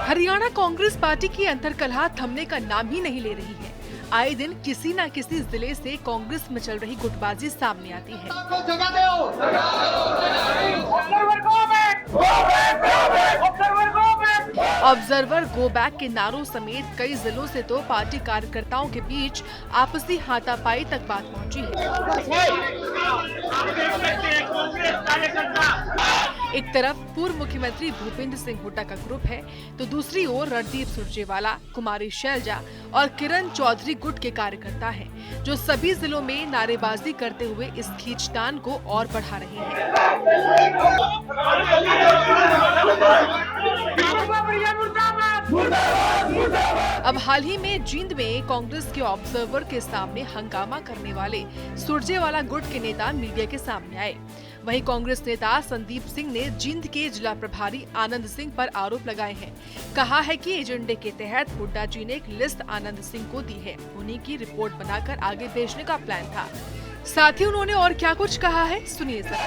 Haryana Congress party की अंतर्कलह थमने का नाम ही नहीं ले रही है। आए दिन किसी न किसी जिले से कांग्रेस में चल रही गुटबाजी सामने आती है। ऑब्जर्वर गो बैक के नारों समेत कई जिलों से तो पार्टी कार्यकर्ताओं के बीच आपसी हाथापाई तक बात पहुंची है। एक तरफ पूर्व मुख्यमंत्री भूपेंद्र सिंह हुड्डा का ग्रुप है, तो दूसरी ओर रणदीप सुरजेवाला, कुमारी शैलजा और किरण चौधरी गुट के कार्यकर्ता हैं, जो सभी जिलों में नारेबाजी करते हुए इस खींचतान को और बढ़ा रहे हैं। अब हाल ही में जींद में कांग्रेस के ऑब्जर्वर के सामने हंगामा करने वाले सुरजेवाला गुट के नेता मीडिया के सामने आए। वहीं कांग्रेस नेता संदीप सिंह ने जींद के जिला प्रभारी आनंद सिंह पर आरोप लगाए हैं। कहा है कि एजेंडे के तहत हुड्डा जी ने एक लिस्ट आनंद सिंह को दी है, उन्हीं की रिपोर्ट बनाकर आगे भेजने का प्लान था। साथ ही उन्होंने और क्या कुछ कहा है, सुनिए सर।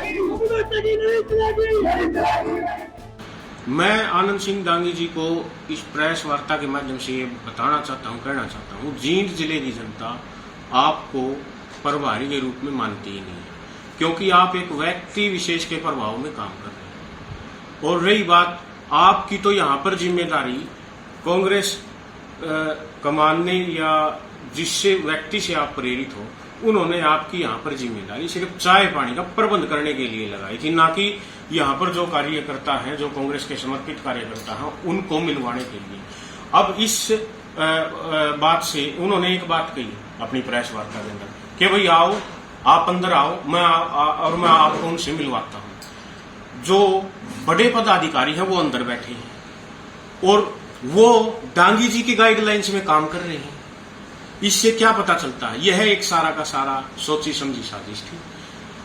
मैं आनंद सिंह दांगी जी को इस प्रेस वार्ता के माध्यम से ये बताना चाहता हूँ, कहना चाहता हूँ, जींद जिले की जनता आपको प्रभारी के रूप में मानती ही नहीं है, क्योंकि आप एक व्यक्ति विशेष के प्रभाव में काम कर रहे हैं। और रही बात आपकी, तो यहाँ पर जिम्मेदारी कांग्रेस कमान ने या जिससे व्यक्ति से आप प्रेरित हो, उन्होंने आपकी यहाँ पर जिम्मेदारी सिर्फ चाय पानी का प्रबंध करने के लिए लगाई थी, ना कि यहाँ पर जो कार्यकर्ता हैं, जो कांग्रेस के समर्पित कार्यकर्ता हैं, उनको मिलवाने के लिए। अब इस बात से उन्होंने एक बात कही अपनी प्रेस वार्ता के अंदर कि भाई आओ, आप अंदर आओ, मैं आपको उनसे मिलवाता हूँ। जो बड़े पदाधिकारी हैं वो अंदर बैठे हैं और वो दांगी जी की गाइडलाइंस में काम कर रहे हैं। इससे क्या पता चलता है? यह एक सारा का सारा सोची समझी साजिश थी।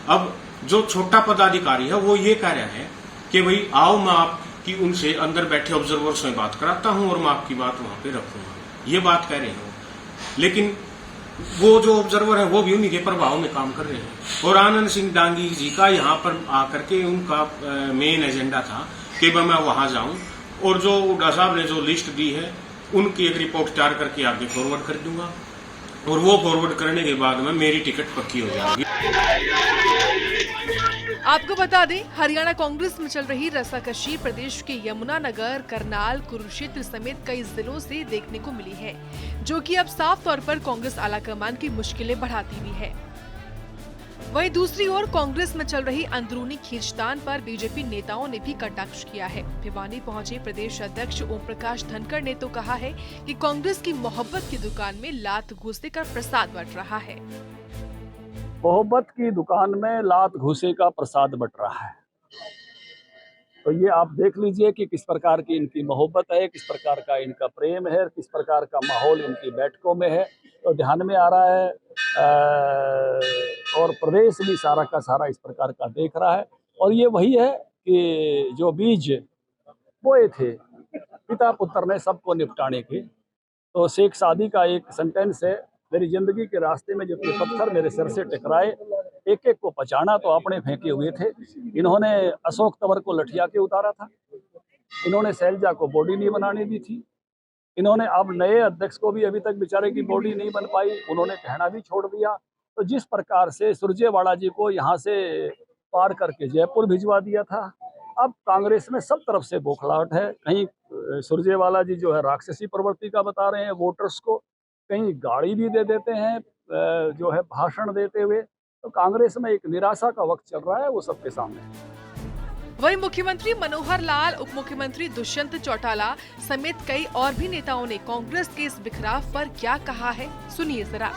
अब जो छोटा पदाधिकारी है वो ये कह रहा है कि भाई आओ, मैं आपकी उनसे अंदर बैठे ऑब्जर्वर से बात कराता हूं और मैं आपकी बात वहां पे रखूंगा, ये बात कह रहे हो। लेकिन वो जो ऑब्जर्वर है वो भी उन्हीं के प्रभाव में काम कर रहे हैं। और आनंद सिंह दांगी जी का यहाँ पर आकर के उनका मेन एजेंडा था कि मैं वहां जाऊं और जो हुड्डा साहब ने जो लिस्ट दी है उनकी एक रिपोर्ट तैयार करके आगे फॉरवर्ड कर दूंगा और वो फॉरवर्ड करने के बाद में मेरी टिकट पक्की हो जाएगी। आपको बता दें, हरियाणा कांग्रेस में चल रही रस्साकशी प्रदेश के यमुनानगर, करनाल, कुरुक्षेत्र समेत कई जिलों से देखने को मिली है, जो कि अब साफ तौर पर कांग्रेस आलाकमान की मुश्किलें बढ़ाती हुई है। वहीं दूसरी ओर कांग्रेस में चल रही अंदरूनी खींचतान पर बीजेपी नेताओं ने भी कटाक्ष किया है। भिवानी पहुंचे प्रदेश अध्यक्ष ओम प्रकाश धनखड़ ने तो कहा है कि कांग्रेस की मोहब्बत की दुकान में लात घूसे का प्रसाद बंट रहा है। मोहब्बत की दुकान में लात घूसे का प्रसाद बट रहा है, तो ये आप देख लीजिए कि किस प्रकार की इनकी मोहब्बत है, किस प्रकार का इनका प्रेम है, किस प्रकार का माहौल इनकी बैठकों में है, तो ध्यान में आ रहा है। और प्रदेश भी सारा का सारा इस प्रकार का देख रहा है। और ये वही है कि जो बीज बोए थे पिता पुत्र ने सबको निपटाने के। तो शेख सादी का एक सेंटेंस है, मेरी जिंदगी के रास्ते में जितने पत्थर मेरे सिर से टकराए, एक एक को पचाना तो आपने फेंके हुए थे। इन्होंने अशोक तंवर को लठिया के उतारा था, इन्होंने शैलजा को बॉडी नहीं बनाने दी थी, इन्होंने अब नए अध्यक्ष को भी अभी तक बेचारे की बॉडी नहीं बन पाई, उन्होंने कहना भी छोड़ दिया। तो जिस प्रकार से सुरजेवाला जी को यहाँ से पार करके जयपुर भिजवा दिया था, अब कांग्रेस में सब तरफ से बौखलाहट है। कहीं सुरजेवाला जी जो है राक्षसी प्रवृत्ति का बता रहे हैं वोटर्स को, कहीं गाड़ी भी दे देते हैं जो है भाषण देते हुए। तो कांग्रेस में एक निराशा का वक्त चल रहा है, वो सबके सामने है। वहीं मुख्यमंत्री मनोहर लाल, उप मुख्यमंत्री दुष्यंत चौटाला समेत कई और भी नेताओं ने कांग्रेस के इस बिखराव पर क्या कहा है, सुनिए जरा।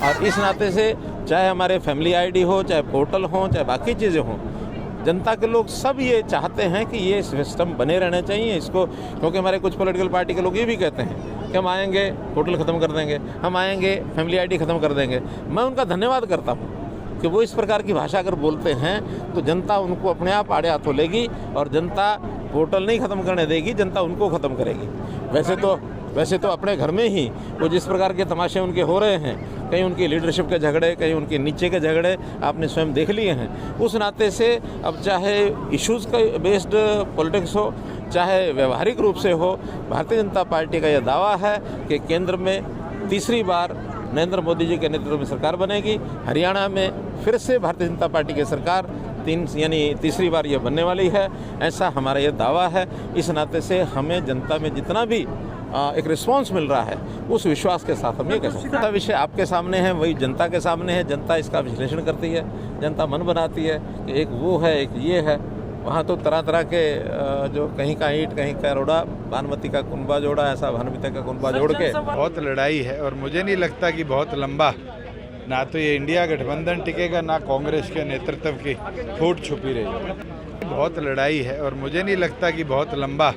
और इस नाते से चाहे हमारे फैमिली आईडी हो, चाहे पोर्टल हो, चाहे बाकी चीजें हों, जनता के लोग सब ये चाहते हैं कि ये सिस्टम बने रहने चाहिए इसको, क्योंकि हमारे कुछ पॉलिटिकल पार्टी के लोग ये भी कहते हैं कि हम आएंगे पोर्टल खत्म कर देंगे, हम आएंगे फैमिली आईडी खत्म कर देंगे। मैं उनका धन्यवाद करता हूँ कि वो इस प्रकार की भाषा अगर बोलते हैं तो जनता उनको अपने आप आड़े हाथों लेगी और जनता पोर्टल नहीं खत्म करने देगी, जनता उनको खत्म करेगी। वैसे तो वैसे तो अपने घर में ही वो जिस प्रकार के तमाशे उनके हो रहे हैं, कहीं उनकी लीडरशिप के झगड़े, कहीं उनके नीचे के झगड़े आपने स्वयं देख लिए हैं। उस नाते से अब चाहे इश्यूज़ का बेस्ड पॉलिटिक्स हो, चाहे व्यवहारिक रूप से हो, भारतीय जनता पार्टी का यह दावा है कि केंद्र में तीसरी बार नरेंद्र मोदी जी के नेतृत्व में सरकार बनेगी। हरियाणा में फिर से भारतीय जनता पार्टी की सरकार तीसरी बार ये बनने वाली है, ऐसा हमारा ये दावा है। इस नाते से हमें जनता में जितना भी एक रिस्पांस मिल रहा है, उस विश्वास के साथ हम ये कह सकते हैं। विषय आपके सामने है, वही जनता के सामने है। जनता इसका विश्लेषण करती है, जनता मन बनाती है कि एक वो है, एक ये है। वहाँ तो तरह तरह के जो कहीं का ईंट, कहीं का रोड़ा, भानुमति का कुनबा जोड़ा, ऐसा भानुमति का कुनबा जोड़ के बहुत लड़ाई है। और मुझे नहीं लगता कि बहुत लंबा, ना तो ये इंडिया गठबंधन टिकेगा, ना कांग्रेस के नेतृत्व की फूट छुपी रहेगी। बहुत लड़ाई है और मुझे नहीं लगता कि बहुत लंबा,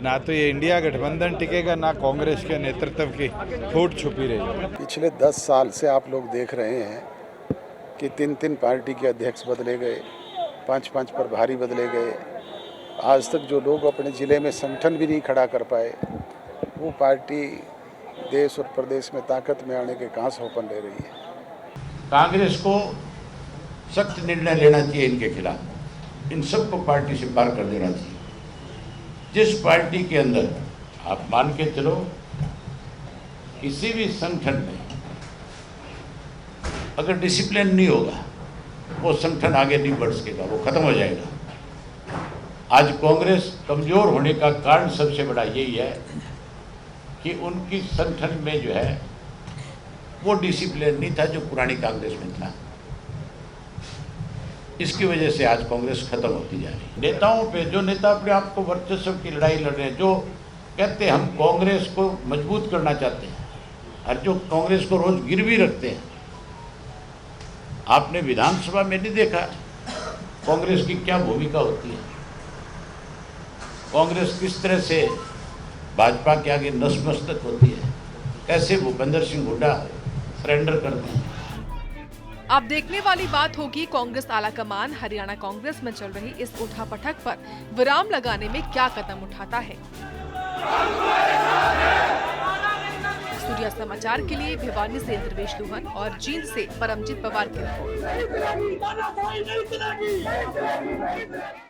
ना तो ये इंडिया गठबंधन टिकेगा, ना कांग्रेस के नेतृत्व की फूट छुपी रहेगी। पिछले 10 साल से आप लोग देख रहे हैं कि 3-3 पार्टी के अध्यक्ष बदले गए, 5-5 प्रभारी बदले गए। आज तक जो लोग अपने ज़िले में संगठन भी नहीं खड़ा कर पाए, वो पार्टी देश और प्रदेश में ताकत में आने के कहाँ से ओपन ले रही है। कांग्रेस को सख्त निर्णय लेना चाहिए इनके खिलाफ, इन सबको पार्टी से बाहर कर देना चाहिए। जिस पार्टी के अंदर आप मान के चलो किसी भी संगठन में अगर डिसिप्लिन नहीं होगा, वो संगठन आगे नहीं बढ़ सकेगा, वो खत्म हो जाएगा। आज कांग्रेस कमजोर होने का कारण सबसे बड़ा यही है कि उनकी संगठन में जो है वो डिसिप्लिन नहीं था जो पुरानी कांग्रेस में था। इसकी वजह से आज कांग्रेस खत्म होती जा रही है। नेताओं पे, जो नेता अपने आप को वर्चस्व की लड़ाई लड़ रहे हैं, जो कहते हैं हम कांग्रेस को मजबूत करना चाहते हैं और जो कांग्रेस को रोज गिरवी रखते हैं, आपने विधानसभा में नहीं देखा कांग्रेस की क्या भूमिका होती है। कांग्रेस किस तरह से भाजपा के आगे नतमस्तक होती है, कैसे भूपेंद्र सिंह हुड्डा सरेंडर करते हैं। अब देखने वाली बात होगी कांग्रेस आलाकमान हरियाणा कांग्रेस में चल रही इस उठापटक पर विराम लगाने में क्या कदम उठाता है। सूर्या समाचार के लिए भिवानी से इंद्रवेश लोहन और जींद से परमजीत पवार की रिपोर्ट।